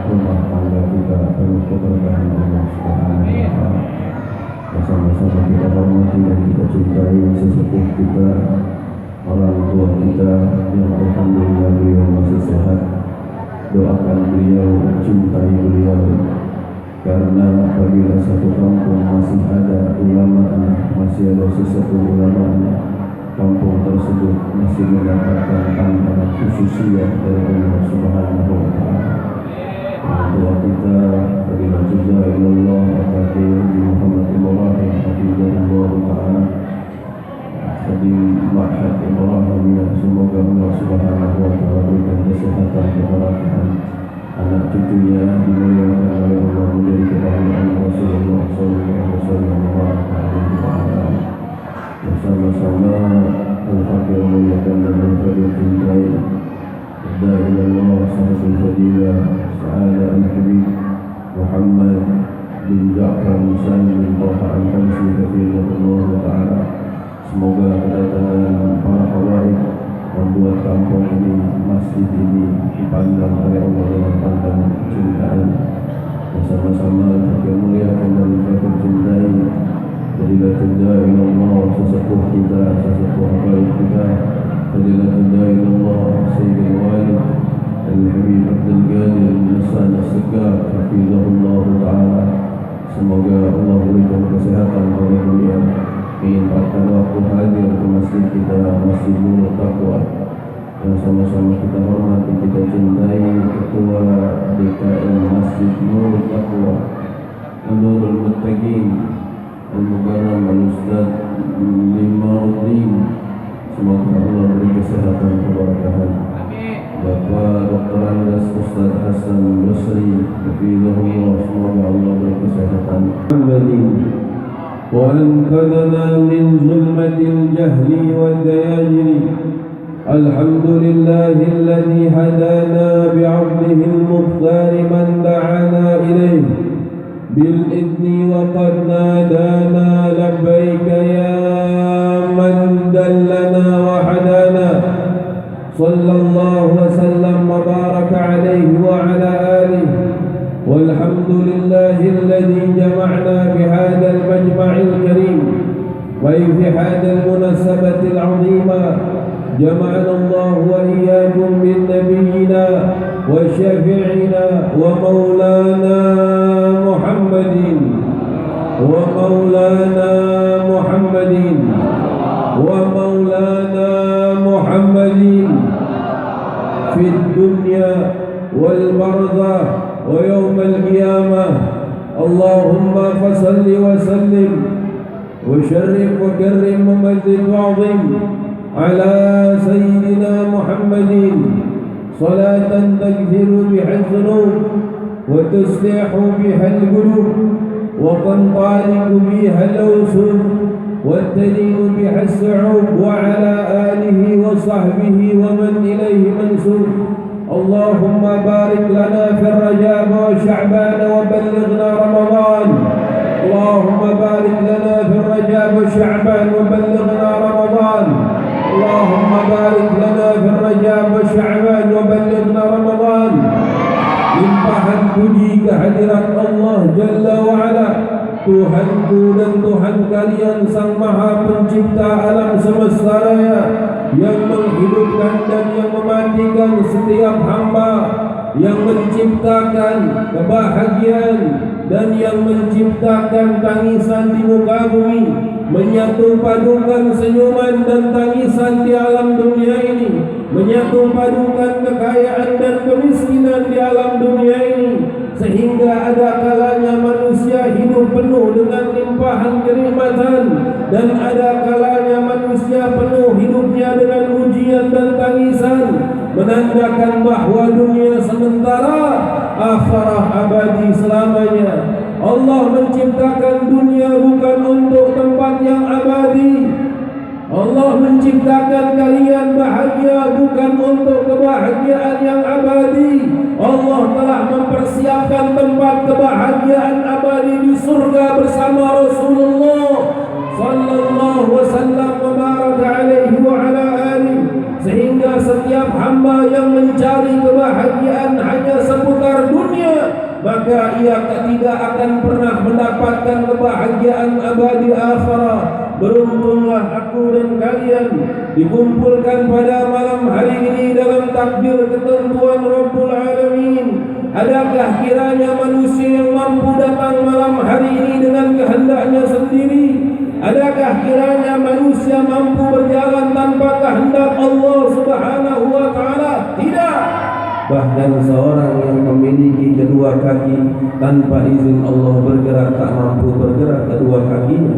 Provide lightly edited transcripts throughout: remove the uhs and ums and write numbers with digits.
rumah tangga kita penuh keberkahan Allah Subhanahu wa Ta'ala. Bersama-sama kita hormati dan kita cintai sesepuh kita, orang tua kita yang alhamdulillah beliau masih sehat. Doakan beliau, cintai beliau, karena apabila satu kampung masih ada ulamanya, masih ada sesepuh ulamanya, kampung tersebut masih mendapatkan pandangan khususiyah dari Allah Subhanahu wa Ta'ala. Doa kita fadilah jazakallah Al-Fatih di Muhammad Ibrahim hafizahullah ta'ala di Ma'had Ibrahim, semoga Allah Subhanahu wa Ta'ala berikan kesehatan, keberkahan, anak cucunya dimuliakan oleh Allah, menjadi kebahagiaan Rasulullah sallallahu alaihi wasallam. Bersama-sama Al-Fatih muliakan dan Al-Fatih cintai Da'ila Allah sahibul fadilah Sa'ala Al-Habib Muhammad bin Ja'far Musaim bin Taha Al-Hamsi hafizahullah ta'ala. Semoga kedatangan para hawaib membuat kampung ini, masjid ini dipandang oleh Allah dengan pandangan kecintaan. Bersama-sama kita muliakan dan kita cintai Fadilah Allah sesepuh kita, sesepuh habaib kita, Fadilah Allah Sayyidul Walid Al-Habib Abdul Qadir Nassan As-Segar hafizahullah ta'ala. Semoga Allah berikan kesehatan kepada beliau, menyempatkan waktu hadir ke masjid kita, Masjid Nurul Taqwa, yang sama-sama kita hormati, kita cintai Ketua DKM Masjid Nurul Taqwa Nurul Muttaqin Al-Mukarram Al-Ustaz Limaruddin. Semoga Allah beri kesehatan, keberkahan. Bapak Dr. Andas Ustaz Hasan Basri hafizahullah, semoga Allah beri kesehatan. وأنقذنا من ظلمة الجهل والدياجر. الحمد لله الذي هدانا بعبده المختار من دعانا إليه بالإذن وقد نادانا لبيك يا من دلنا وهدانا. صلى الله وسلم وبارك عليه وعلى آله. والحمد لله الذي جمعنا في هذا المجمع الكريم وفي هذا المناسبة العظيمة. جمعنا الله وإياكم من نبينا وشفيعنا ومولانا محمد ومولانا محمد ومولانا محمد في الدنيا والبرزخ ويوم القيامة. اللهم فصل وسلم وشرف وكرم ومجد وعظيم على سيدنا محمد صلاة تغفر بها الذنوب وتصلح بها القلوب وتنطلق بها الأوسط وتلين بها الصعوب، وعلى آله وصحبه ومن إليه منسوب. اللهم بارك لنا في الرجاب وشعبان وبلغنا رمضان. اللهم بارك لنا في الرجاب وشعبان وبلغنا رمضان. اللهم بارك لنا في الرجاب وشعبان وبلغنا رمضان. limpahan puji kehadirat Allah Jalla wa'ala, Tuhanku dan Tuhan kalian, Sang Maha Pencipta alam semesta raya, yang menghidupkan dan yang mematikan setiap hamba, yang menciptakan kebahagiaan dan yang menciptakan tangisan di muka bumi, menyatu padukan senyuman dan tangisan di alam dunia ini, menyatu padukan kekayaan dan kemiskinan di alam dunia ini, sehingga ada kalanya manusia hidup penuh dengan limpahan kenikmatan, dan ada kalanya manusia penuh hidupnya dengan ujian dan tangisan, menandakan bahwa dunia sementara, akhirah abadi selamanya. Allah menciptakan dunia bukan untuk tempat yang abadi. Allah menciptakan kalian bahagia bukan untuk kebahagiaan yang abadi. Allah telah mempersiapkan tempat kebahagiaan abadi di surga bersama Rasulullah sallallahu wasallam wa baraka alaihi wa ala alihi, sehingga setiap hamba yang mencari kebahagiaan hanya seputar dunia maka ia tidak akan pernah mendapatkan kebahagiaan abadi akhirat. Beruntunglah aku dan kalian dikumpulkan pada malam hari ini dalam takdir ketentuan Rabbul Alamin. Adakah kiranya manusia yang mampu datang malam hari ini dengan kehendaknya sendiri? Adakah kiranya manusia mampu berjalan tanpa kehendak Allah Subhanahu wa Ta'ala? Tidak. Bahkan seorang yang memiliki kedua kaki tanpa izin Allah bergerak tak mampu bergerak kedua kakinya.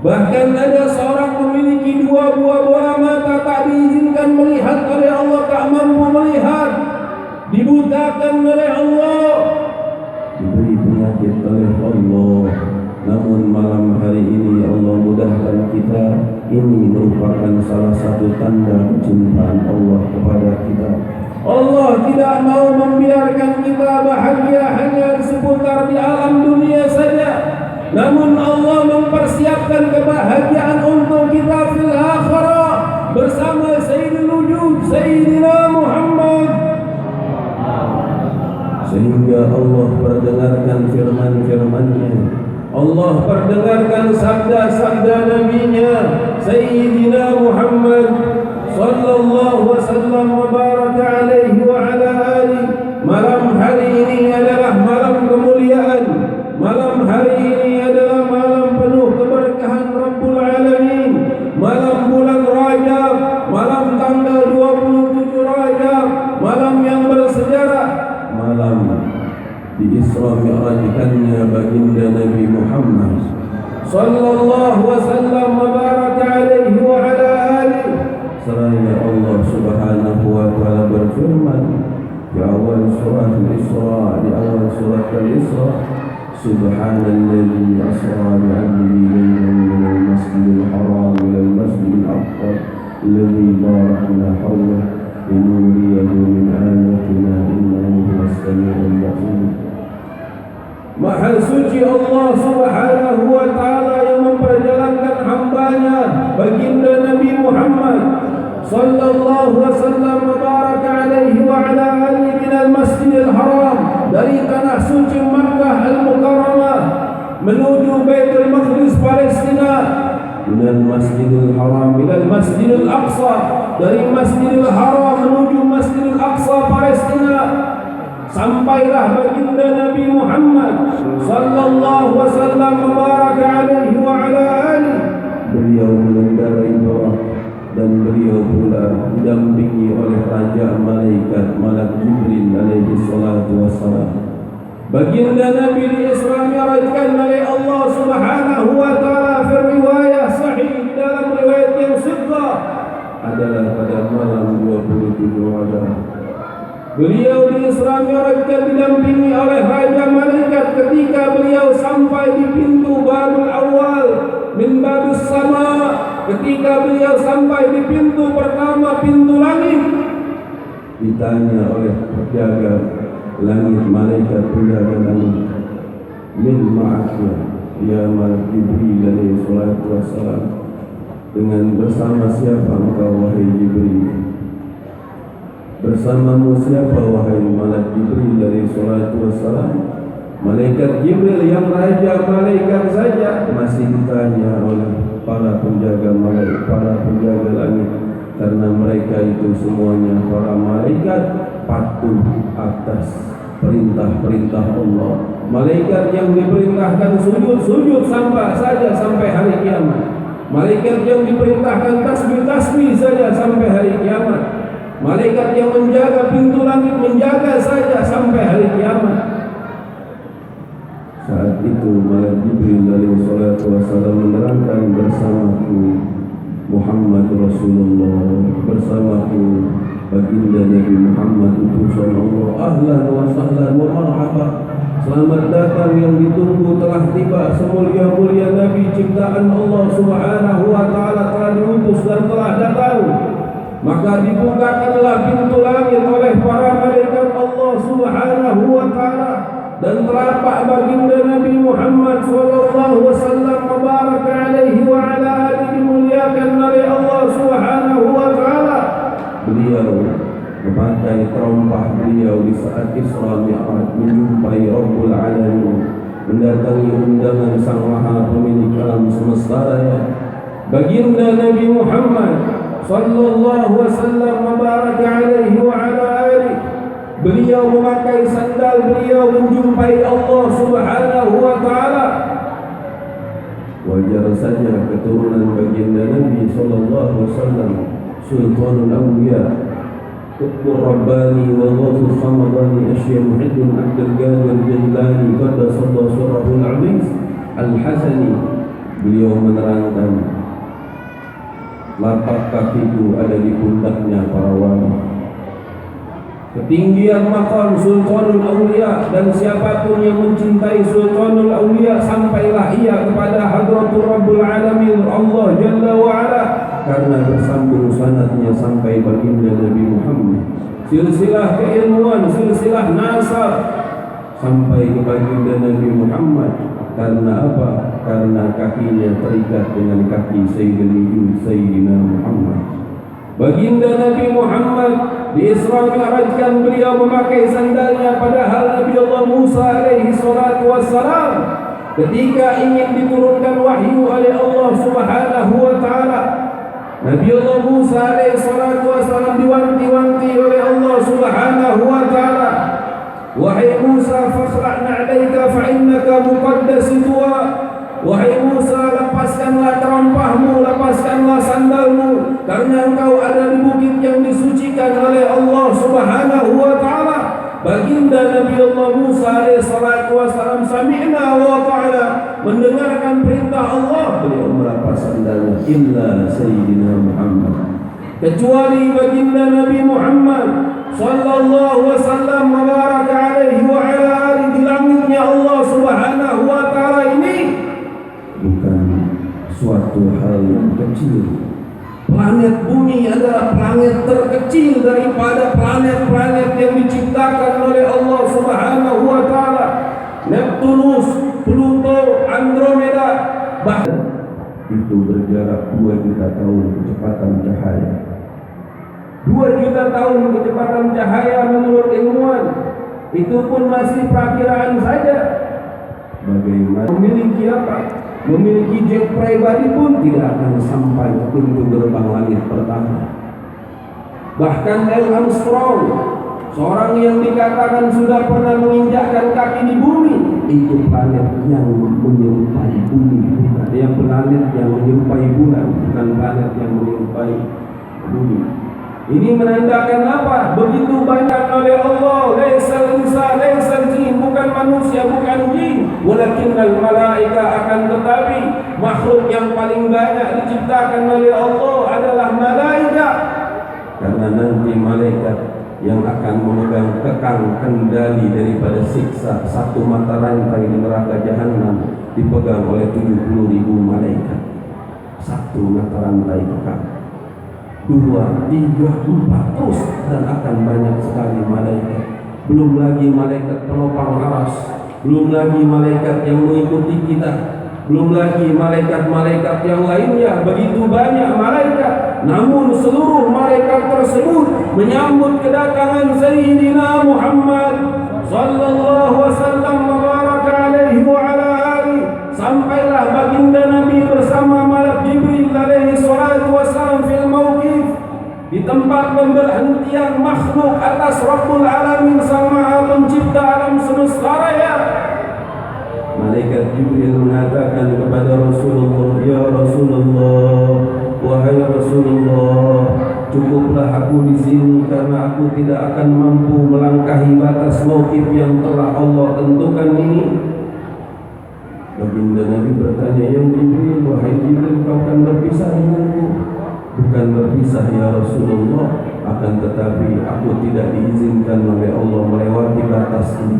Bahkan ada seorang memiliki dua buah bola mata tak diizinkan melihat oleh Allah, tak mampu melihat, dibutakan oleh Allah, diberi penyakit oleh Allah. Namun malam hari ini Allah mudahkan kita. Ini merupakan salah satu tanda kecintaan Allah kepada kita. Allah tidak mau membiarkan kita bahagia hanya seputar di alam dunia saja, namun Allah mempersiapkan kebahagiaan untuk kita fil akhirah bersama Sayyidul Wujud Sayyidina Muhammad. Sehingga Allah perdengarkan firman-firman-Nya, Allah perdengarkan sabda-sabda Nabi-Nya Sayyidina Muhammad sallallahu wasallam wa baraka alaihi wa ala alihi. Malam hari ini adalah malam kemuliaan. Malam hari ini adalah malam penuh keberkahan Rabbul Alamin. Malam bulan Rajab, malam tanggal 27 Rajab, malam yang bersejarah, malam di Isra Mi'rajkannya baginda Nabi Muhammad sallallahu wasallam wa baraka alaihi wa ala alihi. Seraya Allah Subhanahu wa Ta'ala berfirman di awal surah Al-Isra, di awal surah Al-Isra, Subhanalladzi asra bi'abdihi laylan minal masjidil haram ilal masjidil aqsa alladzi barakna hawlahu linuriyahu min ayatina innahu huwas sami'ul basir. Maha suci Allah Subhanahu wa Ta'ala yang memperjalankan hamba-Nya baginda Nabi Muhammad sallallahu wasallam wa baraka alaihi wa ala alihi minal masjidil haram, dari tanah suci Makkah al-Mukarramah menuju Baitul Maqdis Palestina, minal masjidil haram ilal masjidil aqsa, dari masjidil haram menuju masjidil aqsa Palestina. Sampailah baginda Nabi Muhammad sallallahu wasallam wa baraka alaihi wa ala alihi. Beliau mengendarai Buraq dan beliau pula didampingi oleh Raja Malaikat Malak Jibril alaihi salatu wassalam. Baginda Nabi Isra Mi'rajkan oleh Allah Subhanahu wa Ta'ala riwayat sahih, dalam riwayat yang sahih adalah pada malam 27 Rajab. Beliau di Isra Mi'rajkan didampingi oleh Raja Malaikat. Ketika beliau sampai di pintu Babul Awal min Babus Sama, ketika beliau sampai di pintu pertama, pintu langit, ditanya oleh penjaga langit, malaikat penjaga langit, min ma'akya ya Malak Jibril alaihi salatu wassalam, dengan bersama siapa engkau wahai Jibril? Bersamamu siapa wahai Malak Jibril alaihi salatu wassalam? Malaikat Jibril yang raja malaikat saja masih ditanya oleh para penjaga malaikat, para penjaga langit, karena mereka itu semuanya para malaikat patuh atas perintah-perintah Allah. Malaikat yang diperintahkan sujud sampai saja sampai hari kiamat. Malaikat yang diperintahkan tasbih saja sampai hari kiamat. Malaikat yang menjaga pintu langit menjaga saja sampai hari kiamat. Saat itu Malaikat Jibril alaihi salatu wassalam menerangkan, bersamaku Muhammad Rasulullah, bersamaku baginda Nabi Muhammad utusan Allah. Ahlan wa sahlan wa marhaba, selamat datang yang ditunggu telah tiba. Semulia-mulia Nabi ciptaan Allah Subhanahu wa Ta'ala telah diutus dan telah datang. Maka dibukakanlah pintu langit oleh para malaikat Allah Subhanahu wa Ta'ala, dan telapak baginda Nabi Muhammad sallallahu wasallam wa baraka alaihi wa ala alihi dimuliakan oleh Allah Subhanahu wa Ta'ala. Beliau memakai terompah beliau di saat Isra Mi'raj menjumpai Rabbul Alamin, mendatangi undangan Sang Maha Pemilik alam semesta raya. Baginda Nabi Muhammad sallallahu wasallam mubarak alaihi wa ala alihi, beliau memakai sandal beliau menjumpai Allah Subhanahu wa taala. Wajar saja keturunan baginda Nabi sallallahu alaihi wasallam, Sultanul Awliya, Qutbur Rabbani wa Ghawthul Khamadani, Asy-Syaikh Muhyiddin Abdul Qadir Jailani qaddasallahu sirrahul aziz Al-Hasani, beliau menerangkan, lapak kakiku ada di pundaknya para wali. Ketinggian maqam Sultanul Awliya, dan siapapun yang mencintai Sultanul Awliya sampailah ia kepada Hadratul Rabbul Alamin Allah Jalla wa'ala, karena bersambung sanadnya sampai baginda Nabi Muhammad. Silsilah keilmuan, silsilah nasab sampai ke baginda Nabi Muhammad. Karena apa? Karena kakinya terikat dengan kaki Sayyidina Muhammad. Baginda Nabi Muhammad di Isra Mi'rajkan beliau memakai sandalnya, padahal Nabi Allah Musa alaihi salatu wassalam ketika ingin diturunkan wahyu oleh Allah Subhanahu wa taala, Nabi Allah Musa alaihi salatu wassalam diwanti-wanti oleh Allah Subhanahu wa taala, wahai Musa fakhla' na'laika fa innaka muqaddas tuwa. Wahai Musa, lepaskanlah terompahmu, lepaskanlah sandalmu, karena engkau ada di bukit yang disucikan oleh Allah Subhanahu wa taala. Baginda Nabi Allah Musa alaihi salatu wasallam sami'na wa ta'ala, mendengarkan perintah Allah, beliau melepas sandalnya. Illa Sayyidina Muhammad, kecuali baginda Nabi Muhammad sallallahu wasallam mubarak alaihi wa ala alihi, di langitnya Allah Subhanahu wa taala ini bukan suatu hal yang kecil. Planet bumi adalah planet terkecil daripada planet-planet yang diciptakan oleh Allah Subhanahu wa taala. Neptunus, Pluto, Andromeda, bahkan itu berjarak 2 juta tahun kecepatan cahaya. 2 juta tahun kecepatan cahaya menurut ilmuwan. Itu pun masih perkiraan saja. Bagaimana memiliki apa? Memiliki jet pribadi pun tidak akan sampai ke pintu gerbang langit pertama. Bahkan Neil Armstrong, seorang yang dikatakan sudah pernah menginjakkan kaki di bumi, itu planet yang menyerupai bumi, bukan yang planet yang menyerupai bulan, bukan planet yang menyerupai bumi. Ini menandakan apa? Begitu banyak oleh Allah, laisal insan, laisal jin, bukan manusia, bukan jin, walakinnal malaika, akan tetapi makhluk yang paling banyak diciptakan oleh Allah adalah malaikat. Karena nanti malaikat yang akan memegang kekang kendali daripada siksa satu mata rantai di neraka jahanam dipegang oleh 70.000 malaikat. Satu mata rantai kekang, 2, 3, 4 terus, dan akan banyak sekali malaikat. Belum lagi malaikat penopang aras, belum lagi malaikat yang mengikuti kita, belum lagi malaikat-malaikat yang lainnya. Begitu banyak malaikat, namun seluruh malaikat tersebut menyambut kedatangan Sayyidina Muhammad sallallahu wasallam mubarak alaihi wa ala alihi. Sampailah baginda Nabi bersama malaikat Jibril alaihi salatu wasallam fil mauqif, di tempat pemberhentian makhluk atas Rabbul Alamin, Sang Maha Pencipta alam semesta raya. Malaikat Jibril mengatakan kepada Rasulullah, ya Rasulullah, wahai Rasulullah, cukuplah aku di sini karena aku tidak akan mampu melangkahi batas mauqif yang telah Allah tentukan ini. Baginda Nabi bertanya, ya Jibril, wahai Jibril, kau akan berpisah denganku? Bukan berpisah ya Rasulullah, akan tetapi aku tidak diizinkan oleh Allah melewati batas ini.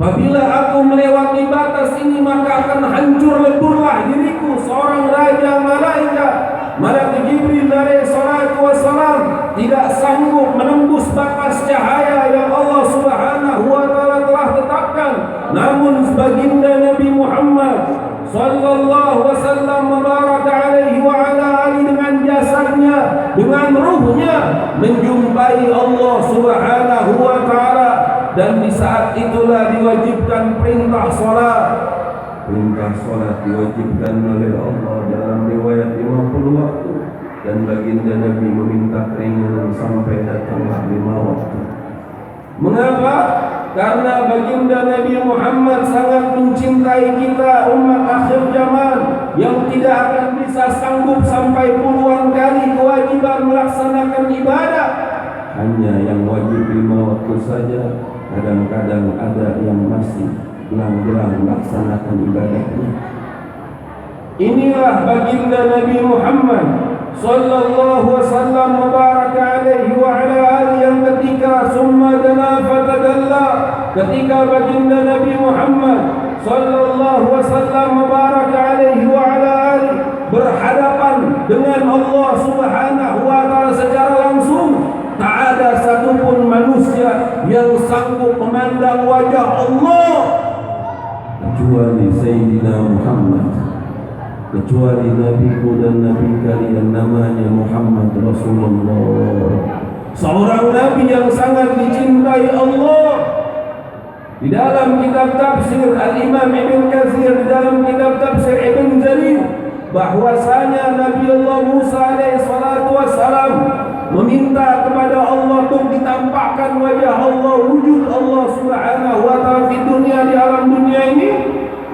Apabila aku melewati batas ini, maka akan hancur leburlah diriku, seorang raja malaikat. Malaikat Jibril alaihi salatu wassalam tidak sanggup menembus batas cahaya yang Allah Subhanahu wa taala telah tetapkan. Namun baginda Nabi Muhammad sallallahu wasallam mubarak alaihi wa ala alihi, dengan jasadnya, dengan ruhnya, menjumpai Allah Subhanahu wa ta'ala, dan di saat itulah diwajibkan perintah salat. Perintah salat diwajibkan oleh Allah dalam riwayat 50 waktu, dan baginda Nabi meminta keringanan sampai datanglah 5 waktu. Mengapa? Karena baginda Nabi Muhammad sangat mencintai kita umat akhir zaman yang tidak akan bisa sanggup sampai puluhan kali kewajiban melaksanakan ibadah. Hanya yang wajib 5 waktu saja, kadang-kadang ada yang masih belang-belang melaksanakan ibadahnya. Inilah baginda Nabi Muhammad sallallahu wasallam mubaraka alaihi wa ala alihi, yang ketika summa dana fatadalla, ketika baginda Nabi Muhammad sallallahu wasallam mubaraka alaihi wa ala alihi berhadapan dengan Allah Subhanahu wa ta'ala secara langsung, tak ada satupun manusia yang sanggup memandang wajah Allah kecuali Sayyidina Muhammad, kecuali Nabiku dan Nabi kalian namanya Muhammad Rasulullah, seorang Nabi yang sangat dicintai Allah. Di dalam kitab tafsir Al-Imam Ibn Katsir, di dalam kitab tafsir Ibn Jarir, bahwasanya Nabi Allah Musa alaihi salatu wassalam meminta kepada Allah untuk ditampakkan wajah Allah, wujud Allah Subhanahu wa ta'ala di dunia, di alam dunia ini.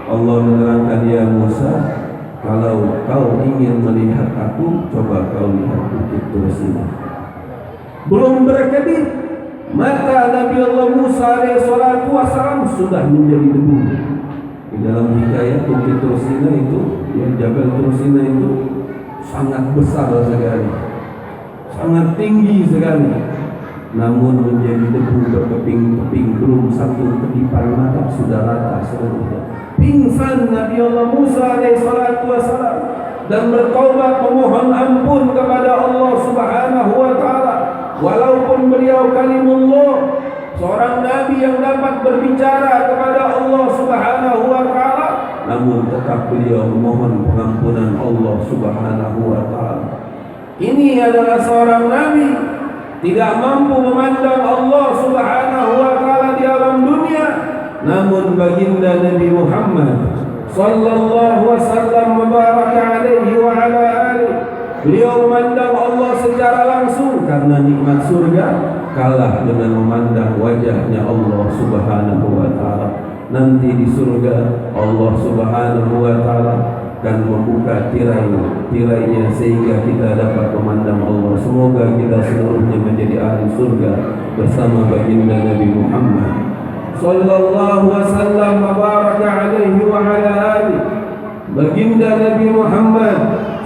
Allah menerangkan, ya Musa, kalau kau ingin melihat aku, coba kau lihat bukit Tursina. Belum berkedip, mata Nabi Allah Musa alaihi salatu wassalam sudah menjadi debu. Di dalam hikayat bukit Tursina itu, ya, Jabal Tursina itu sangat besar sekali, sangat tinggi sekali, namun menjadi debu berkeping-keping, belum satu kedipan mata sudah rata seluruhnya. Pingsan Nabi Allah Musa alaihi salatu wassalam dan bertaubat memohon ampun kepada Allah Subhanahu wa ta'ala. Walaupun beliau kalimullah, seorang nabi yang dapat berbicara kepada Allah Subhanahu wa ta'ala, namun tetap beliau memohon pengampunan Allah Subhanahu wa ta'ala. Ini adalah seorang nabi tidak mampu memandang Allah Subhanahu wa ta'ala di alam dunia, namun baginda Nabi Muhammad sallallahu wasallam mubaraka alaihi wa ala alihi, beliau memandang Allah secara langsung, karena nikmat surga kalah dengan memandang wajahnya Allah Subhanahu wa ta'ala. Nanti di surga Allah Subhanahu wa ta'ala akan membuka tirai-tirainya sehingga kita dapat memandang Allah. Semoga kita seluruhnya menjadi ahli surga bersama baginda Nabi Muhammad sallallahu wasallam mubaraka alaihi wa ala alihi. Baginda Nabi Muhammad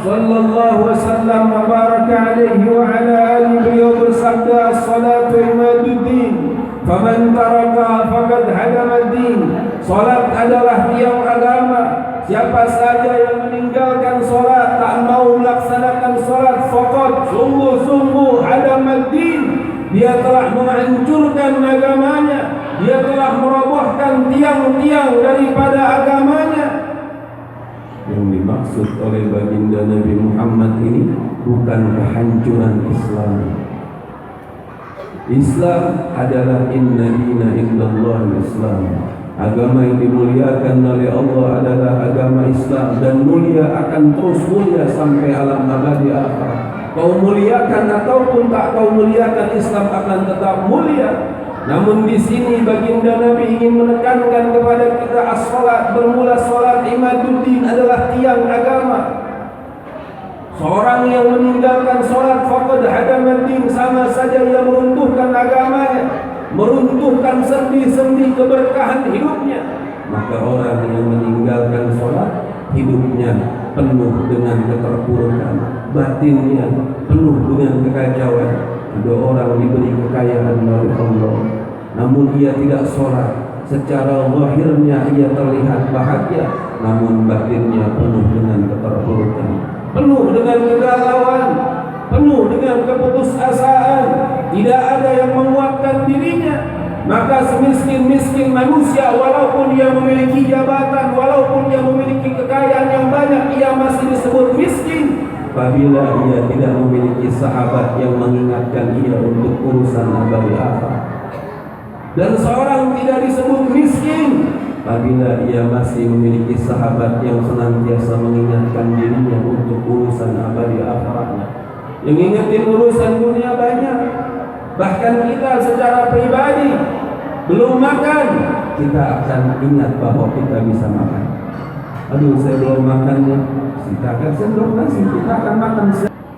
sallallahu wasallam mubaraka alaihi wa ala alihi, beliau bersabda, as-salatu imaduddin, faman taraka faqad hadama ad-din. Salat adalah tiang agama. Siapa saja yang meninggalkan salat, tak mau melaksanakan salat, faqad, sungguh-sungguh hadama ad-din, dia telah menghancurkan agamanya, dia telah merobohkan tiang-tiang daripada agamanya. Yang dimaksud oleh baginda Nabi Muhammad ini bukan kehancuran Islam. Islam adalah inna dina indallahi Islam. Agama yang dimuliakan oleh Allah adalah agama Islam, dan mulia akan terus mulia sampai alam abadi akhirat. Kau muliakan ataupun tak kau muliakan, Islam akan tetap mulia. Namun di sini baginda Nabi ingin menekankan kepada kita, as-salat, bermula salat imaduddin, adalah tiang agama. Seorang yang meninggalkan salat faqad hadamaddin, sama saja ia meruntuhkan agamanya, meruntuhkan sendi-sendi keberkahan hidupnya. Maka orang yang meninggalkan salat, hidupnya penuh dengan keterpurukan, batinnya penuh dengan kekacauan. Ada orang diberi kekayaan oleh Allah, namun ia tidak sholat. Secara zahirnya ia terlihat bahagia, namun batinnya penuh dengan keterpurukan, penuh dengan kegalauan, penuh dengan keputusasaan. Tidak ada yang menguatkan dirinya. Maka semiskin-miskin manusia, walaupun dia memiliki jabatan, walaupun dia memiliki kekayaan yang banyak, ia masih disebut miskin. apabila ia tidak memiliki sahabat yang mengingatkan ia untuk urusan abadi akhirat. Dan seorang tidak disebut miskin apabila ia masih memiliki sahabat yang senantiasa mengingatkan dirinya untuk urusan abadi akhiratnya. Yang ingetin urusan dunia banyak. Bahkan kita secara pribadi belum makan, kita akan ingat bahwa kita bisa makan. Aduh, saya belum makan ya. Kita akan sendok nasi, kita akan makan.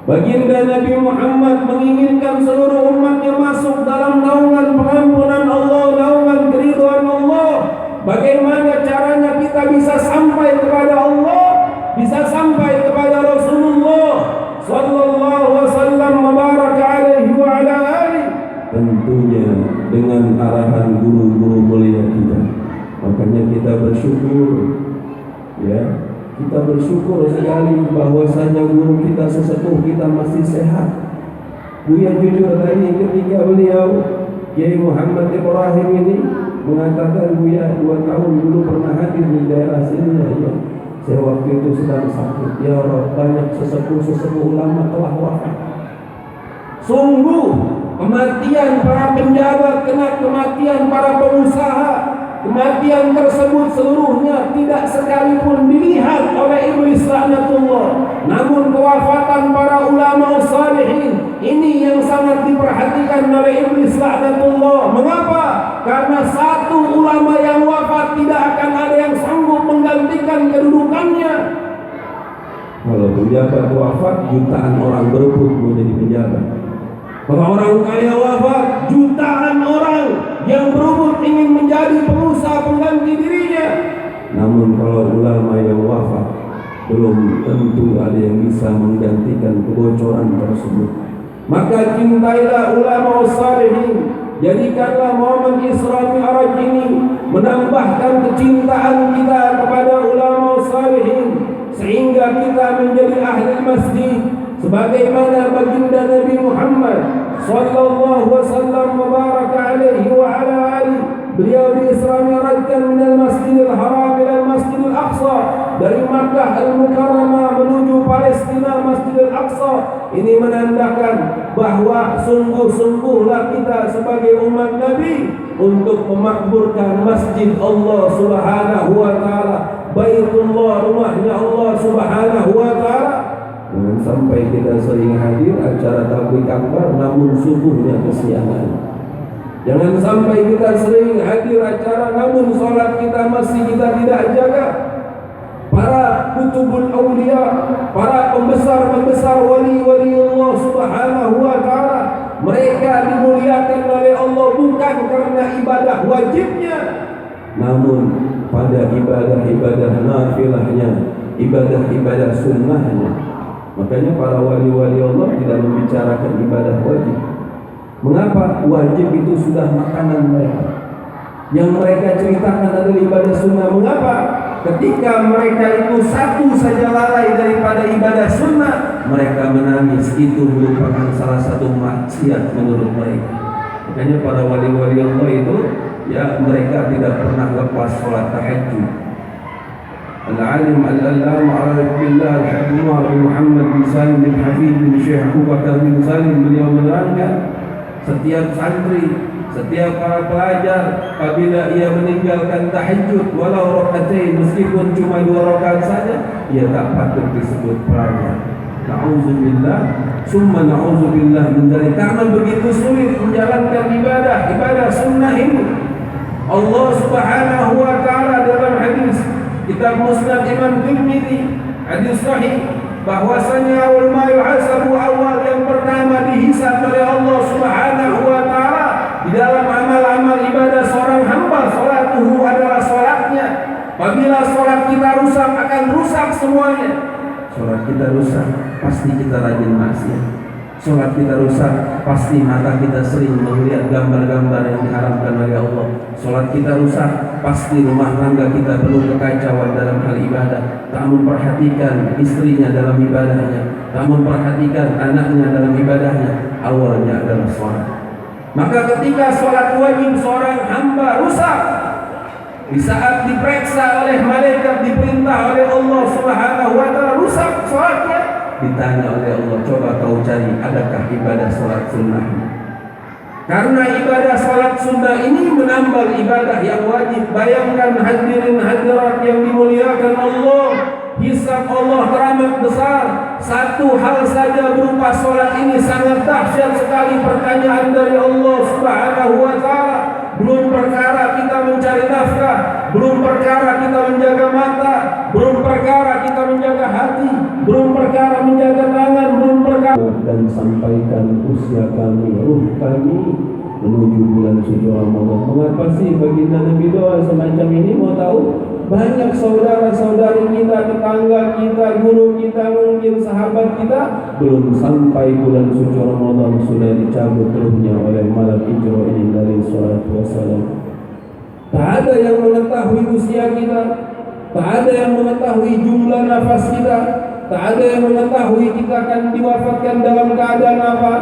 Baginda Nabi Muhammad menginginkan seluruh umatnya masuk dalam naungan pengampunan Allah, naungan keridhaan Allah. Bagaimana caranya kita bisa sampai kepada Allah, bisa sampai kepada Rasulullah sallallahu alaihi wasallam mubaraka alaihi wa ala alihi? Tentunya dengan arahan guru-guru mulia kita. Makanya kita bersyukur, ya, kita bersyukur sekali bahwasanya guru kita sesepuh kita masih sehat. Buya jujur tadi ketika beliau Kiai Muhammad Ibrahim ini mengatakan, Buya 2 tahun dulu pernah hadir di daerah sini ya. Saya waktu itu sedang sakit. Ya Allah, banyak sesepuh-sesepuh ulama telah wafat. Sungguh kematian para penjabat, kematian para pengusaha, kematian tersebut seluruhnya tidak sekalipun dilihat oleh iblis laknatullah. Namun kewafatan para ulama salihin ini yang sangat diperhatikan oleh iblis laknatullah. Mengapa? Karena satu ulama yang wafat tidak akan ada yang sanggup menggantikan kedudukannya. Kalau penjabat wafat, jutaan orang berebut menjadi penjabat. Kalau orang kaya wafat, jutaan orang yang berebut ingin menjadi pengusaha pengganti dirinya. Namun kalau ulama yang wafat, belum tentu ada yang bisa menggantikan kebocoran tersebut. Maka cintailah ulama salihin. Jadikanlah momen Isra Mi'raj ini menambahkan kecintaan kita kepada ulama salihin, sehingga kita menjadi ahli masjid sebagaimana baginda Nabi Muhammad sallallahu wasallam mubaraka alaihi wa ala alihi. Beliau di Isra Mi'rajkan minal Masjidil Haram ila Masjidil Aqsa, dari Makkah Al-Mukarramah menuju Palestina Masjidil Aqsa. Ini menandakan bahwa sungguh-sungguhlah kita sebagai umat Nabi untuk memakmurkan masjid Allah Subhanahu wa taala, Baitullah, rumahnya Allah Subhanahu wa taala. Jangan sampai kita sering hadir acara tabligh akbar namun subuhnya kesiangan. Jangan sampai kita sering hadir acara namun sholat kita masih kita tidak jaga. Para kutubul awliya, para pembesar-pembesar wali-wali Allah Subhanahu wa ta'ala, mereka dimuliakan oleh Allah bukan karena ibadah wajibnya, namun pada ibadah-ibadah nafilahnya, ibadah-ibadah sunnahnya. Makanya para wali-wali Allah tidak membicarakan ibadah wajib. Mengapa? Wajib itu sudah makanan mereka. Yang mereka ceritakan adalah ibadah sunnah. Mengapa? Ketika mereka itu satu saja lalai daripada ibadah sunnah, mereka menangis. Itu merupakan salah satu maksiat menurut mereka. Makanya para wali-wali Allah itu, ya, mereka tidak pernah lepas sholat tahajud. Al-alim al-allam arif billah al-habib Muhammad bin Salim bin Habib bin Syekh Abu Bakar bin Salim, beliau menerangkan, setiap santri, setiap para pelajar apabila ia meninggalkan tahajud walau rakatain, meskipun cuma 2 rakaat saja, ia tak patut disebut pelajar. Na'udzubillah, summa na'udzubillah min dzalik. Karena begitu sulit menjalankan ibadah sunnah ini. Allah Subhanahu wa taala dalam hadis kitab Musnad Imam Tirmidzi, hadis sahih, bahwasanya awal ma yuhasabu, awal yang pertama dihisab oleh Allah Subhanahu wa taala di dalam amal-amal ibadah seorang hamba, salatuhu adalah salatnya. Apabila salat kita rusak, akan rusak semuanya. Salat kita rusak, pasti kita rajin maksiat. Salat kita rusak, pasti mata kita sering melihat gambar-gambar yang diharamkan oleh Allah. Salat kita rusak, pasti rumah tangga kita penuh kekacauan dalam hal ibadah. Tak memperhatikan istrinya dalam ibadahnya, tak memperhatikan anaknya dalam ibadahnya. Awalnya adalah salat. Maka ketika salat wajib seorang hamba rusak, di saat diperiksa oleh malaikat, diperintah oleh Allah Subhanahu wa taala rusak salatnya, ditanya oleh Allah, coba kau cari adakah ibadah salat sunnah. Karena ibadah salat sunnah ini menambah ibadah yang wajib. Bayangkan hadirin hadirat yang dimuliakan Allah, hisab Allah teramat besar. Satu hal saja berupa salat ini sangat dahsyat sekali pertanyaan dari Allah Subhanahu wa taala. Belum perkara kita mencari nafkah, belum perkara kita menjaga mata, belum perkara kita menjaga hati, belum perkara menjaga tangan, belum perkara. Dan sampaikan usia kami, ruh kami menuju bulan suci Ramadan. Mengapa sih baginda Nabi doa semacam ini? Mau tahu? Banyak saudara-saudari kita, tetangga kita, guru kita, mungkin sahabat kita, belum sampai bulan suci Ramadan sudah dicabut ruhnya oleh malaikat Jibril alaihi salatu wassalam. Tak ada yang mengetahui usia kita, tak ada yang mengetahui jumlah nafas kita, tak ada yang mengetahui kita akan diwafatkan dalam keadaan apa.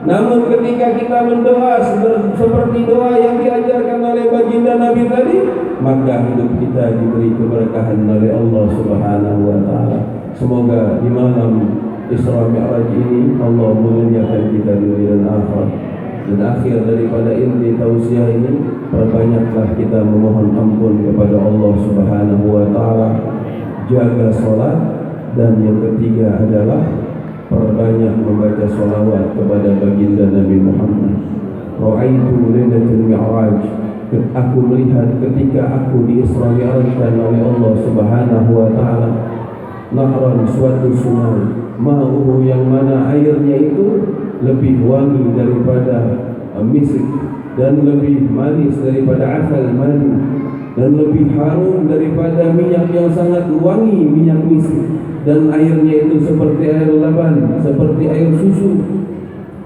Namun ketika kita mendoa seperti doa yang diajarkan oleh baginda Nabi tadi, maka hidup kita diberi keberkahan oleh Allah Subhanahu wa taala. Semoga di malam Isra Mi'raj ini Allah memuliakan kita di dunia dan akhirat. Dan akhir daripada inti tausiah ini, perbanyaklah kita memohon ampun kepada Allah Subhanahu wa taala, jaga salat, dan yang ketiga adalah perbanyak membaca sholawat kepada baginda Nabi Muhammad. Ra'aitu lailatul mi'raj, aku melihat ketika aku diisra mi'rajkan oleh Allah Subhanahu wa taala, nahran, suatu sungai, ma'uhu, yang mana airnya itu lebih wangi daripada misik, dan lebih manis daripada asal mani, dan lebih harum daripada minyak yang sangat wangi, minyak misik. Dan airnya itu seperti air laban, seperti air susu.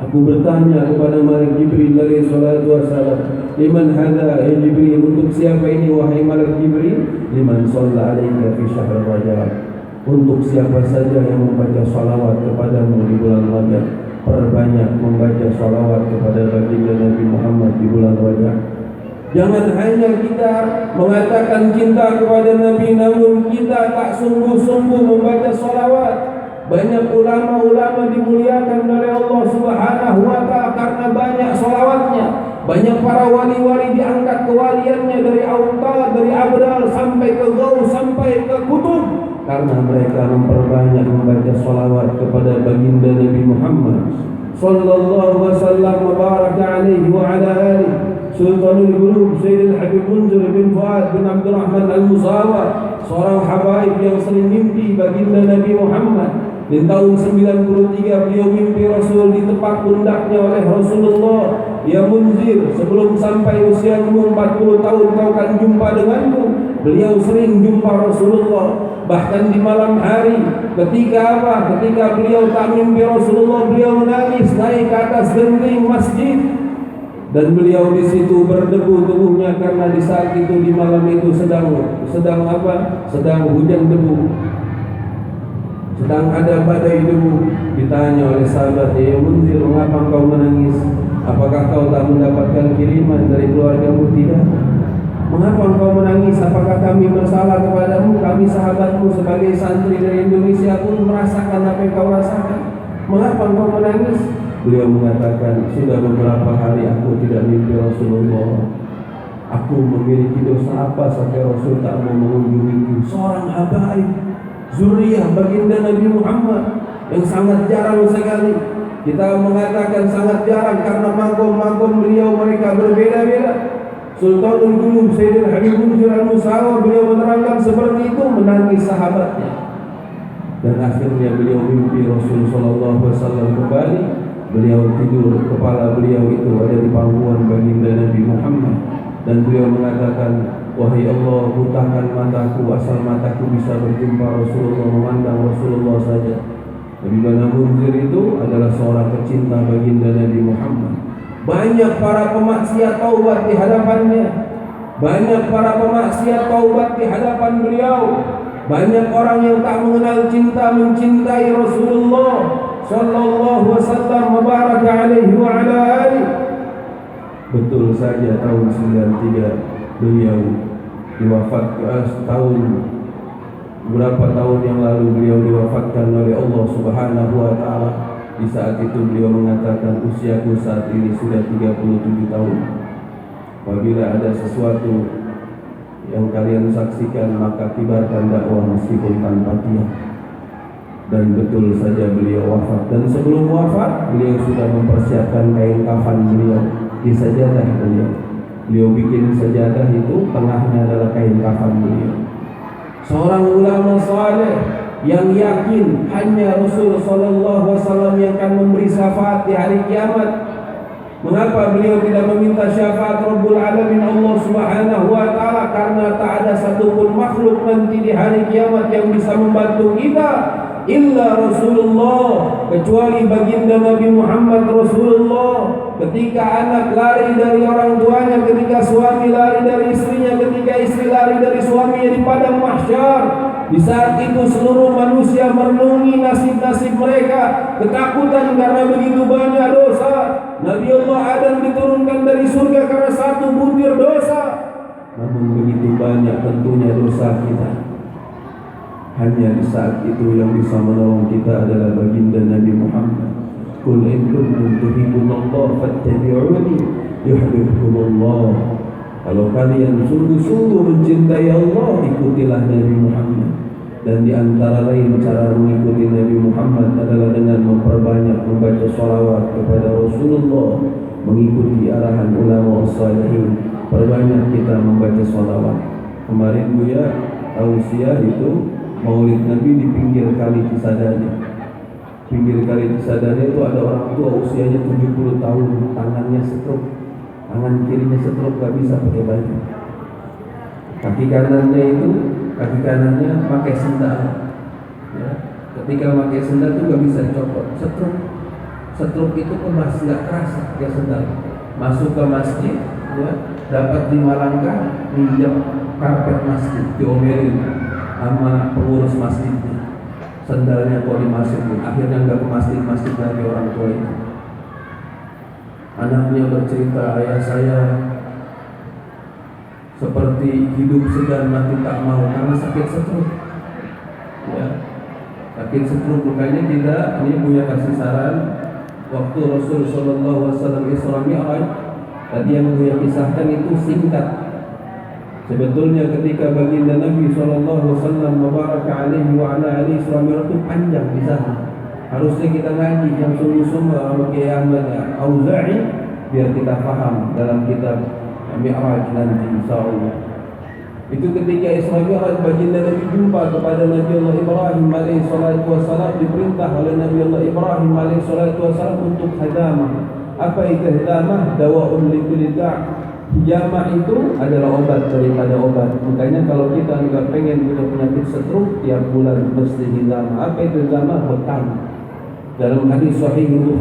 Aku bertanya kepada malaikat Jibril alaihi salatu wassalam, liman hadha ya Jibril, untuk siapa ini wahai malaikat Jibril? Liman shalla alaika fi syahr Rajab, untuk siapa saja yang membaca salawat kepadamu di bulan Rajab. Perbanyak membaca salawat kepada baginda Nabi Muhammad di bulan Rajab. Jangan hanya kita mengatakan cinta kepada Nabi, namun kita tak sungguh-sungguh membaca salawat. Banyak ulama-ulama dimuliakan oleh Allah Subhanahu wa taala karena banyak salawatnya. Banyak para wali-wali diangkat kewaliannya dari autar, dari abdal sampai ke gaus, sampai ke kutub, karena mereka memperbanyak membaca salawat kepada baginda Nabi Muhammad sallallahu wasallam wa baraka alaihi wa ala alihi. Sultanul Qulub Sayyidil Habib Munzir bin Fuad bin Abdurrahman Al-Musawa, seorang habaib yang sering mimpi baginda Nabi Muhammad. Di tahun 93 beliau mimpi Rasul ditepak pundaknya oleh Rasulullah, ya Munzir, sebelum sampai usiamu 40 tahun kau akan jumpa denganku. Beliau sering jumpa Rasulullah. Bahkan di malam hari ketika apa? Ketika beliau tak mimpi Rasulullah, beliau menangis naik ke atas genting masjid. Dan beliau di situ berdebu tubuhnya karena di saat itu di malam itu sedang apa? Sedang hujan debu, sedang ada badai debu. Ditanya oleh sahabat, ya Munzir, mengapa kau menangis? Apakah kau tak mendapatkan kiriman dari keluargamu? Tidak. Mengapa engkau menangis? Apakah kami bersalah kepadamu? Kami sahabatmu sebagai santri dari Indonesia pun merasakan apa yang kau rasakan. Mengapa engkau menangis? Beliau mengatakan, sudah beberapa hari aku tidak mimpi Rasulullah. Aku memiliki dosa apa sampai Rasul tak mau mengunjungiku? Seorang habaib, zuriyah baginda Nabi Muhammad yang sangat jarang sekali. Kita mengatakan sangat jarang karena makom-makom beliau mereka berbeda-beda. Sultanul Qulub Sayyidil Habib Munzir Al-Musawa, beliau menerangkan seperti itu, menangis sahabatnya. Dan akhirnya beliau mimpi Rasul sallallahu alaihi wasallam kembali. Beliau tidur, kepala beliau itu ada di pangkuan baginda Nabi Muhammad. Dan beliau mengatakan, wahai Allah, butakan mataku asal mataku bisa berjumpa Rasulullah, memandang Rasulullah saja. Nabi Munzir itu adalah seorang pecinta baginda Nabi Muhammad. Banyak para pemaksiat taubat di hadapannya. Banyak para pemaksiat taubat di hadapan beliau. Banyak orang yang tak mengenal cinta mencintai Rasulullah sallallahu wasallam wa baraka alaihi wa ala alihi. Betul saja tahun 93 beliau diwafatkan, tahun Beberapa tahun yang lalu beliau diwafatkan oleh Allah Subhanahu wa taala. Di saat itu beliau mengatakan, usiaku saat ini sudah 37 tahun. Apabila ada sesuatu yang kalian saksikan, maka kibarkan dakwah meskipun tanpa tiang. Dan betul saja beliau wafat. Dan sebelum wafat, beliau sudah mempersiapkan kain kafan beliau di sajadah beliau. Beliau bikin sajadah itu, tengahnya adalah kain kafan beliau. Seorang ulama saleh yang yakin hanya Rasul sallallahu alaihi wasallam yang akan memberi syafaat di hari kiamat. Mengapa beliau tidak meminta syafaat Rabbul Alamin Allah Subhanahu wa taala? Karena tak ada satupun makhluk nanti di hari kiamat yang bisa membantu kita illa Rasulullah, kecuali baginda Nabi Muhammad Rasulullah. Ketika anak lari dari orang tuanya, ketika suami lari dari istrinya, ketika istri lari dari suaminya di padang mahsyar, di saat itu seluruh manusia merenungi nasib-nasib mereka, ketakutan karena begitu banyak dosa. Nabi Allah Adam diturunkan dari surga karena satu butir dosa. Namun begitu banyak tentunya dosa kita. Hanya di saat itu yang bisa menolong kita adalah baginda Nabi Muhammad. Qul in kuntum tuhibbunallaha fattabi'uni yuhibbukumullah. Kalau kalian sungguh-sungguh mencintai Allah, ikutilah Nabi Muhammad. Dan di antara lain cara mengikuti Nabi Muhammad adalah dengan memperbanyak membaca sholawat kepada Rasulullah, mengikuti arahan ulama salihin. Perbanyak kita membaca sholawat. Kemarin Buya tausiah itu Maulid Nabi di pinggir kali Cisadane. Pinggir kali Cisadane itu ada orang tua usianya 70 tahun, tangannya stroke, tangan kirinya stroke, gak bisa pakai baju. Kaki kanannya pakai sendal. Ya. Ketika pakai sendal itu gak bisa dicopot. Stroke itu kemas, gak keras pakai sendal. Masuk ke masjid, ya, dapat 5 langkah, minjam karpet masjid, diomelin sama pengurus masjidnya. Sendalnya kok dimasukin, akhirnya nggak ke masjid lagi orang tua itu. Anaknya bercerita, ayah saya seperti hidup sedang mati tak mau karena sakit stroke. Ya, sakit stroke, bukannya tidak. Ini punya kasih saran. Waktu Rasul Sallallahu Alaihi Wasallam Isra Mi'raj, tadi yang saya kisahkan itu singkat. Sebetulnya ketika baginda Nabi SAW Mubarak alaihi wa ala alihi itu panjang di sana. Harusnya kita ngaji yang sungguh-sungguh Al-Qiyai Ahmad Auza'i biar kita paham dalam kitab Mi'raj nanti insyaallah. Itu ketika Isra Mi'raj baginda Nabi jumpa kepada Nabi Allah Ibrahim alaihi salatu wassalam, diperintah oleh Nabi Allah Ibrahim alaihi salatu wassalam untuk hadamah. Apa itu hadamah? Dawa'un likulli da'. Hijamah itu adalah obat daripada obat. Makanya kalau kita nggak pengen punya penyakit stroke, tiap bulan mesti hijamah. Apa itu hijamah? Bekam. Dalam hadis Sahih Bukhari